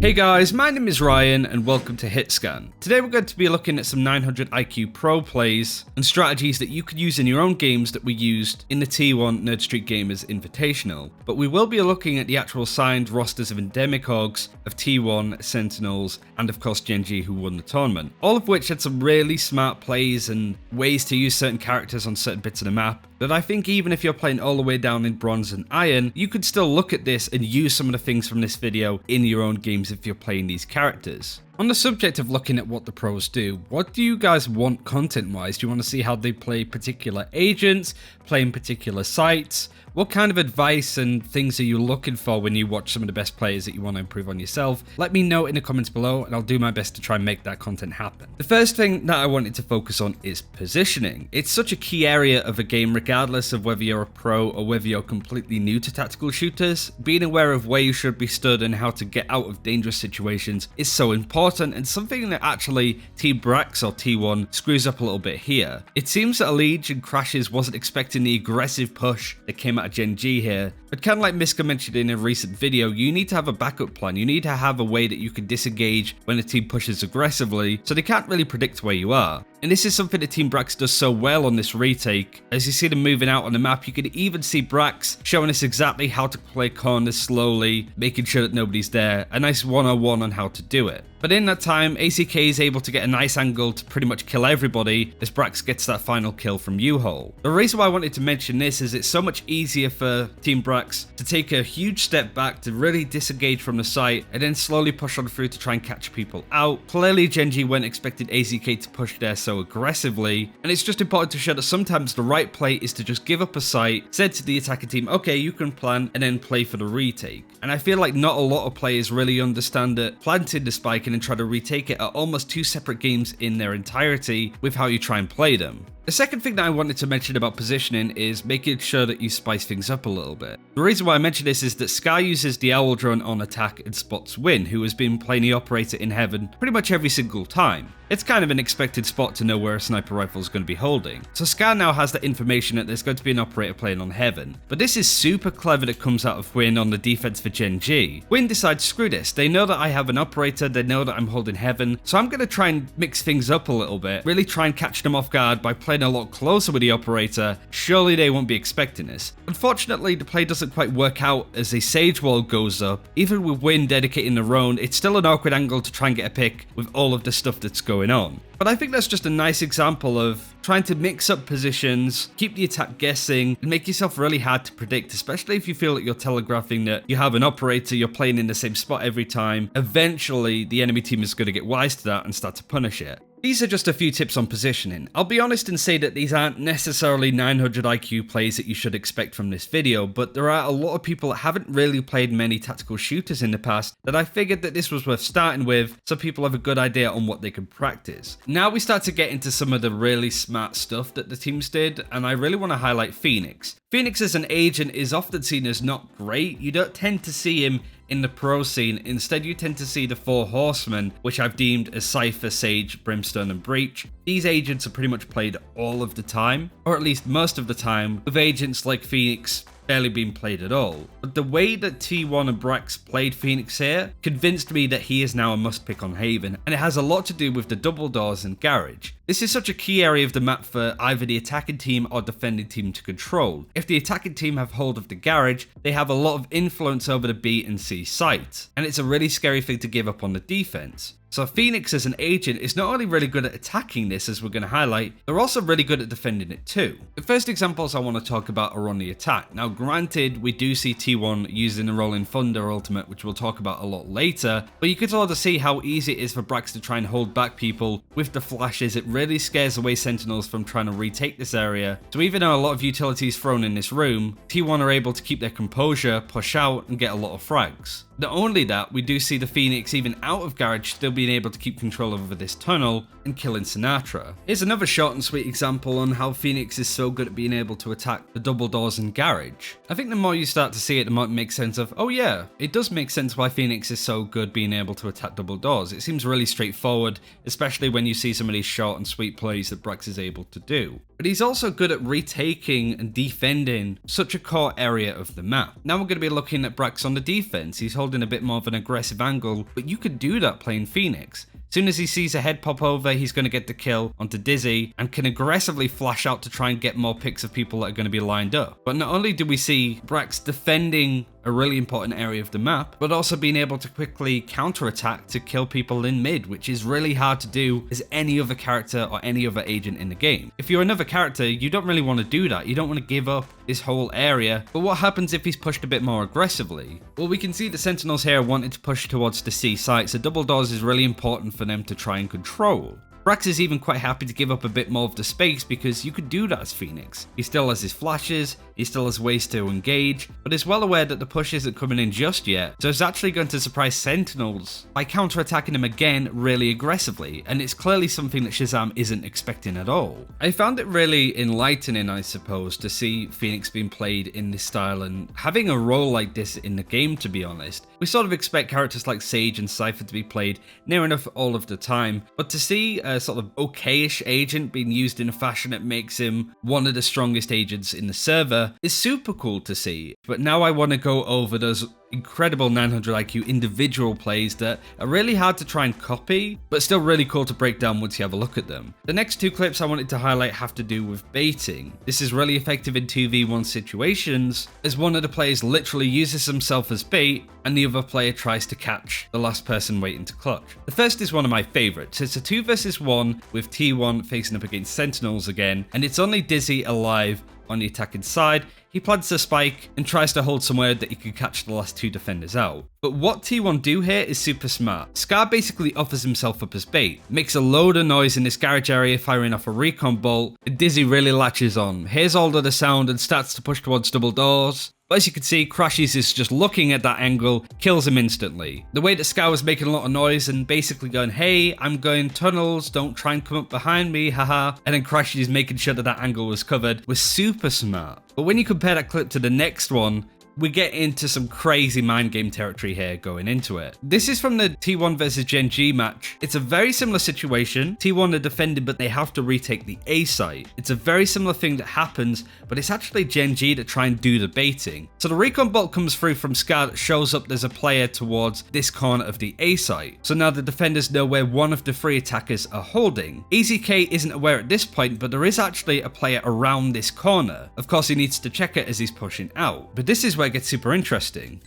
Hey guys, my name is Ryan and welcome to HitScan. Today we're going to be looking at some 900 IQ Pro plays and strategies that you could use in your own games that we used in the T1 Nerd Street Gamers Invitational. But we will be looking at the actual signed rosters of endemic orgs, of T1, Sentinels, and of course Gen.G who won the tournament. All of which had some really smart plays and ways to use certain characters on certain bits of the map that I think even if you're playing all the way down in Bronze and Iron, you could still look at this and use some of the things from this video in your own games if you're playing these characters. On the subject of looking at what the pros do, what do you guys want content-wise? Do you want to see how they play particular agents, playing particular sites? What kind of advice and things are you looking for when you watch some of the best players that you want to improve on yourself? Let me know in the comments below and I'll do my best to try and make that content happen. The first thing that I wanted to focus on is positioning. It's such a key area of a game regardless of whether you're a pro or whether you're completely new to tactical shooters. Being aware of where you should be stood and how to get out of dangerous situations is so important and something that actually Team Brax or T1 screws up a little bit here. It seems that Allegiant and Crashes wasn't expecting the aggressive push that came out of Gen.G here, but kind of like Miska mentioned in a recent video, you need to have a backup plan. You need to have a way that you can disengage when a team pushes aggressively so they can't really predict where you are. And this is something that Team Brax does so well on this retake. As you see them moving out on the map, you can even see Brax showing us exactly how to play corners slowly, making sure that nobody's there. A nice 101 on how to do it. But in that time, ACK is able to get a nice angle to pretty much kill everybody as Brax gets that final kill from U-Hole. The reason why I wanted to mention this is it's so much easier for Team Brax to take a huge step back to really disengage from the site and then slowly push on through to try and catch people out. Clearly Gen.G weren't expecting ACK to push there so aggressively, and it's just important to show that sometimes the right play is to just give up a site, said to the attacking team, okay, you can plan, and then play for the retake. And I feel like not a lot of players really understand that planting the spike and then try to retake it are almost two separate games in their entirety with how you try and play them. The second thing that I wanted to mention about positioning is making sure that you spice things up a little bit. The reason why I mention this is that Sky uses the Owl Drone on attack and spots Win, who has been playing the operator in Heaven pretty much every single time. It's kind of an expected spot to know where a sniper rifle is going to be holding. So Sky now has that information that there's going to be an operator playing on Heaven. But this is super clever that comes out of Win on the defense for Gen.G. Win decides, screw this, they know that I have an operator, they know that I'm holding Heaven, so I'm going to try and mix things up a little bit, really try and catch them off guard by playing a lot closer with the operator. Surely they won't be expecting this. Unfortunately, the play doesn't quite work out as a Sage Wall goes up. Even with Win dedicating the Roan, it's still an awkward angle to try and get a pick with all of the stuff that's going on. But I think that's just a nice example of trying to mix up positions, keep the attack guessing, and make yourself really hard to predict, especially if you feel that you're telegraphing that you have an operator, you're playing in the same spot every time. Eventually, the enemy team is going to get wise to that and start to punish it. These are just a few tips on positioning. I'll be honest and say that these aren't necessarily 900 IQ plays that you should expect from this video, but there are a lot of people that haven't really played many tactical shooters in the past that I figured that this was worth starting with so people have a good idea on what they can practice. Now we start to get into some of the really smart stuff that the teams did, and I really want to highlight Phoenix. Phoenix as an agent is often seen as not great. You don't tend to see him in the pro scene. Instead, you tend to see the four horsemen, which I've deemed as Cypher, Sage, Brimstone, and Breach. These agents are pretty much played all of the time, or at least most of the time, with agents like Phoenix barely being played at all. But the way that T1 and Brax played Phoenix here convinced me that he is now a must pick on Haven, and it has a lot to do with the double doors and garage. This is such a key area of the map for either the attacking team or defending team to control. If the attacking team have hold of the garage, they have a lot of influence over the B and C sites, and it's a really scary thing to give up on the defense. So Phoenix as an agent is not only really good at attacking this, as we're going to highlight, they're also really good at defending it too. The first examples I want to talk about are on the attack. Now granted, we do see T1 using the Rolling Thunder ultimate, which we'll talk about a lot later, but you could sort of see how easy it is for Brax to try and hold back people with the flashes. It really scares away Sentinels from trying to retake this area. So even though a lot of utility is thrown in this room, T1 are able to keep their composure, push out, and get a lot of frags. Not only that, we do see the Phoenix even out of garage still being able to keep control over this tunnel and killing Sinatra. Here's another short and sweet example on how Phoenix is so good at being able to attack the double doors in garage. I think the more you start to see it, the more it makes sense of, oh yeah, it does make sense why Phoenix is so good being able to attack double doors. It seems really straightforward, especially when you see some of these short and sweet plays that Brax is able to do. But he's also good at retaking and defending such a core area of the map. Now we're going to be looking at Brax on the defense. He's holding holding a bit more of an aggressive angle, but you could do that playing Phoenix. As soon as he sees a head pop over, he's going to get the kill onto Dizzy and can aggressively flash out to try and get more picks of people that are going to be lined up. But not only do we see Brax defending a really important area of the map, but also being able to quickly counterattack to kill people in mid, which is really hard to do as any other character or any other agent in the game. If you're another character, you don't really want to do that. You don't want to give up this whole area. But what happens if he's pushed a bit more aggressively? Well, we can see the Sentinels here wanted to push towards the C site, so double doors is really important for them to try and control. Brax is even quite happy to give up a bit more of the space because you could do that as Phoenix. He still has his flashes, he still has ways to engage, but is well aware that the push isn't coming in just yet, so he's actually going to surprise Sentinels by counterattacking him again really aggressively, and it's clearly something that Shazam isn't expecting at all. I found it really enlightening, I suppose, to see Phoenix being played in this style and having a role like this in the game, to be honest. We sort of expect characters like Sage and Cypher to be played near enough all of the time, but to see a sort of okayish agent being used in a fashion that makes him one of the strongest agents in the server is super cool to see. But now I want to go over those incredible 900 IQ individual plays that are really hard to try and copy, but still really cool to break down once you have a look at them. The next two clips I wanted to highlight have to do with baiting. This is really effective in 2v1 situations, as one of the players literally uses himself as bait and the other player tries to catch the last person waiting to clutch. The first is one of my favorites. It's a 2 versus 1 with T1 facing up against Sentinels again, and it's only Dizzy alive on the attacking side. He plants a spike and tries to hold somewhere that he can catch the last two defenders out. But what T1 do here is super smart. Scar basically offers himself up as bait, makes a load of noise in this garage area firing off a recon bolt, and Dizzy really latches on, hears all of the sound and starts to push towards double doors. But as you can see, Crashes is just looking at that angle, kills him instantly. The way that Scar was making a lot of noise and basically going, hey, I'm going tunnels, don't try and come up behind me, haha. And then Crashes making sure that that angle was covered was super smart. But when you compare that clip to the next one, we get into some crazy mind game territory here going into it. This is from the T1 versus Gen.G match. It's a very similar situation. T1 are defended, but they have to retake the A site. It's a very similar thing that happens, but it's actually Gen.G that try and do the baiting. So the recon bolt comes through from Scar that shows up there's a player towards this corner of the A site. So now the defenders know where one of the three attackers are holding. EZK isn't aware at this point, but there is actually a player around this corner. Of course, he needs to check it as he's pushing out. But this is where it gets super interesting.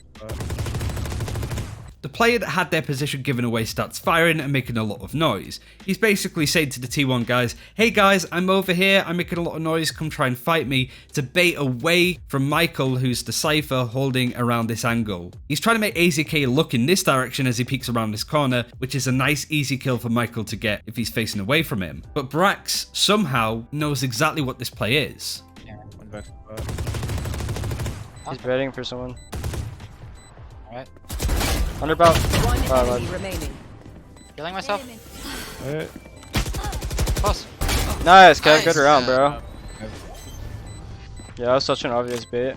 The player that had their position given away starts firing and making a lot of noise. He's basically saying to the T1 guys, hey guys, I'm over here, I'm making a lot of noise, come try and fight me, to bait away from Michael, who's the Cypher holding around this angle. He's trying to make AZK look in this direction as he peeks around this corner, which is a nice easy kill for Michael to get if he's facing away from him. But Brax somehow knows exactly what this play is. He's betting for someone. Alright. Under about. One enemy remaining. Killing myself. Alright. Close. Nice, Kev. Nice. Good round, bro. Yeah, that was such an obvious bait.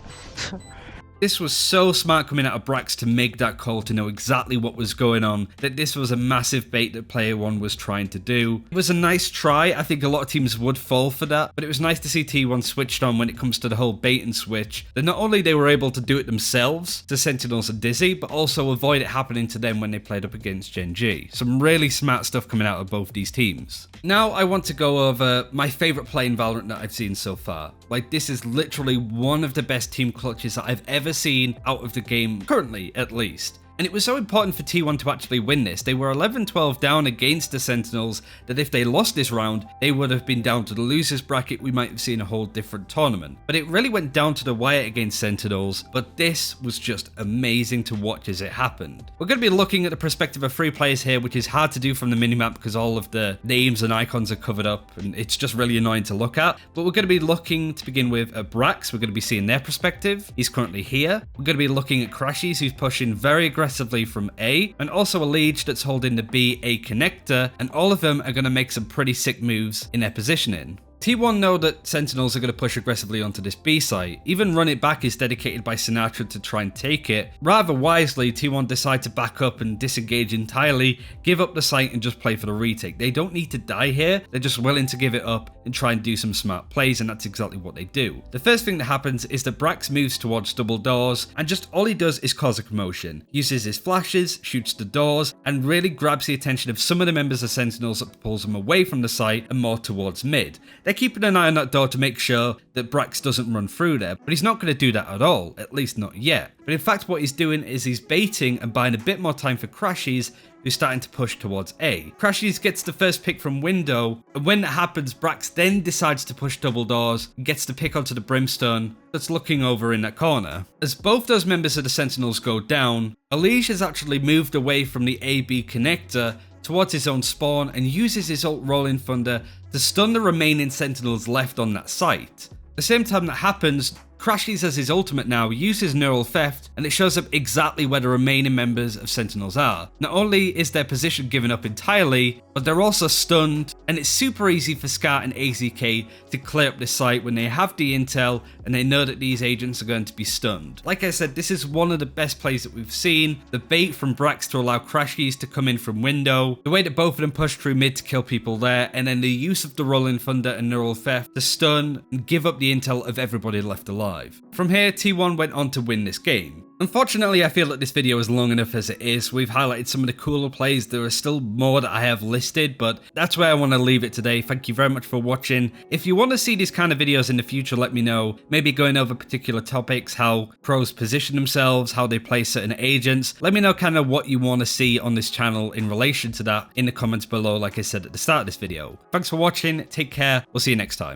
This was so smart coming out of Brax to make that call to know exactly what was going on, that this was a massive bait that player one was trying to do. It was a nice try. I think a lot of teams would fall for that, but it was nice to see T1 switched on when it comes to the whole bait and switch. That not only they were able to do it themselves to Sentinels and Dizzy, but also avoid it happening to them when they played up against Gen.G. Some really smart stuff coming out of both these teams. Now I want to go over my favorite play in Valorant that I've seen so far. Like, this is literally one of the best team clutches that I've ever seen out of the game, currently at least. And it was so important for T1 to actually win this. They were 11-12 down against the Sentinels that if they lost this round, they would have been down to the losers bracket. We might have seen a whole different tournament. But it really went down to the wire against Sentinels, but this was just amazing to watch as it happened. We're going to be looking at the perspective of 3 players here, which is hard to do from the minimap because all of the names and icons are covered up and it's just really annoying to look at. But we're going to be looking to begin with at Brax. We're going to be seeing their perspective. He's currently here. We're going to be looking at Crashies, who's pushing very aggressively from A, and also a Liege that's holding the B A connector, and all of them are going to make some pretty sick moves in their positioning. T1 know that Sentinels are going to push aggressively onto this B site. Even Run It Back is dedicated by Sinatra to try and take it. Rather wisely, T1 decide to back up and disengage entirely, give up the site and just play for the retake. They don't need to die here, they're just willing to give it up and try and do some smart plays, and that's exactly what they do. The first thing that happens is that Brax moves towards double doors, and just all he does is cause a commotion. Uses his flashes, shoots the doors, and really grabs the attention of some of the members of Sentinels that pulls them away from the site and more towards mid. They're keeping an eye on that door to make sure that Brax doesn't run through there, but he's not going to do that at all, at least not yet. But in fact what he's doing is he's baiting and buying a bit more time for Crashies, who's starting to push towards A. Crashies gets the first pick from window, and when that happens, Brax then decides to push double doors and gets the pick onto the Brimstone that's looking over in that corner. As both those members of the Sentinels go down, Elige has actually moved away from the AB connector towards his own spawn and uses his ult Rolling Thunder to stun the remaining Sentinels left on that site. At the same time that happens, Crashies as his ultimate now uses Neural Theft, and it shows up exactly where the remaining members of Sentinels are. Not only is their position given up entirely, but they're also stunned, and it's super easy for Scar and AZK to clear up this site when they have the intel and they know that these agents are going to be stunned. Like I said, this is one of the best plays that we've seen. The bait from Brax to allow Crashies to come in from window, the way that both of them push through mid to kill people there, and then the use of the Rolling Thunder and Neural Theft to stun and give up the intel of everybody left alive. From here, T1 went on to win this game. Unfortunately, I feel that this video is long enough as it is. We've highlighted some of the cooler plays. There are still more that I have listed, but that's where I want to leave it today. Thank you very much for watching. If you want to see these kind of videos in the future, let me know. Maybe going over particular topics, how pros position themselves, how they play certain agents. Let me know kind of what you want to see on this channel in relation to that in the comments below, like I said at the start of this video. Thanks for watching. Take care. We'll see you next time.